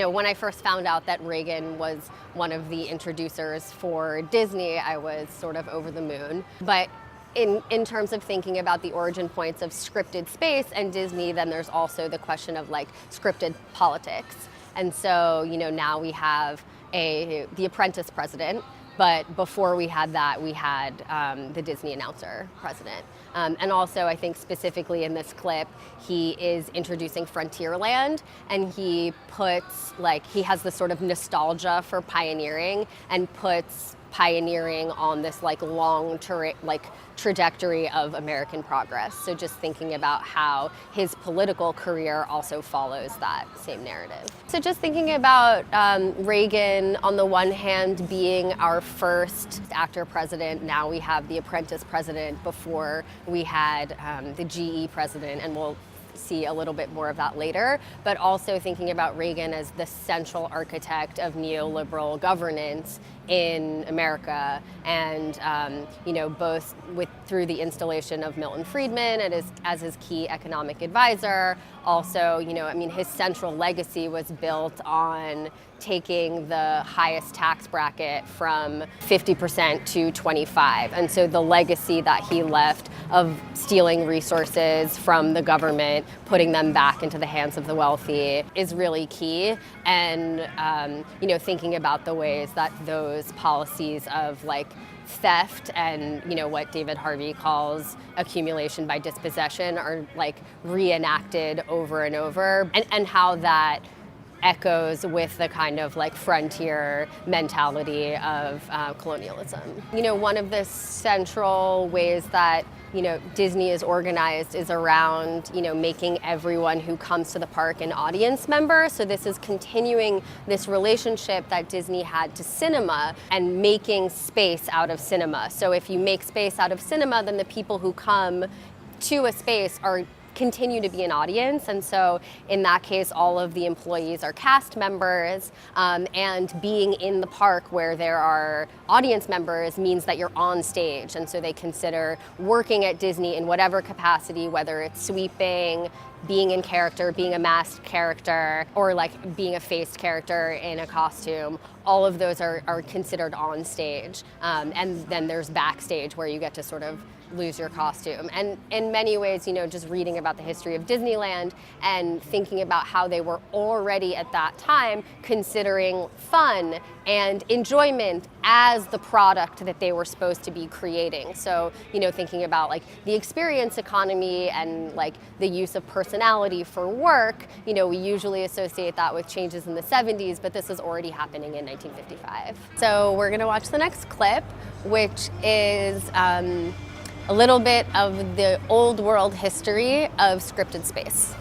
when I first found out that Reagan was one of the introducers for Disney, I was sort of over the moon. But in terms of thinking about the origin points of scripted space and Disney, then there's also the question of like scripted politics. And so, now we have the Apprentice president, but before we had that, we had the Disney announcer president. And also, I think specifically in this clip, he is introducing Frontierland, and he has this sort of nostalgia for pioneering and puts pioneering on this long trajectory of American progress. So just thinking about how his political career also follows that same narrative. So just thinking about Reagan on the one hand being our first actor president, now we have the Apprentice president, before we had the GE president, and we'll see a little bit more of that later, but also thinking about Reagan as the central architect of neoliberal governance in America, and both through the installation of Milton Friedman as his key economic advisor. Also, his central legacy was built on taking the highest tax bracket from 50% to 25%. And so the legacy that he left of stealing resources from the government, putting them back into the hands of the wealthy, is really key. And, thinking about the ways that those policies of theft and what David Harvey calls accumulation by dispossession are reenacted over and over, and how that echoes with the kind of frontier mentality of colonialism. One of the central ways that Disney is organized is around making everyone who comes to the park an audience member. So this is continuing this relationship that Disney had to cinema and making space out of cinema. So if you make space out of cinema, then the people who come to a space continue to be an audience. And so in that case, all of the employees are cast members, and being in the park where there are audience members means that you're on stage. And so they consider working at Disney in whatever capacity, whether it's sweeping, being in character, being a masked character, or being a faced character in a costume. All of those are considered on stage. And then there's backstage where you get to sort of lose your costume. And in many ways, just reading about the history of Disneyland and thinking about how they were already at that time considering fun and enjoyment as the product that they were supposed to be creating. So, thinking about the experience economy and the use of personality for work, we usually associate that with changes in the 70s, but this is already happening in 1955. So we're gonna watch the next clip, which is a little bit of the old world history of scripted space.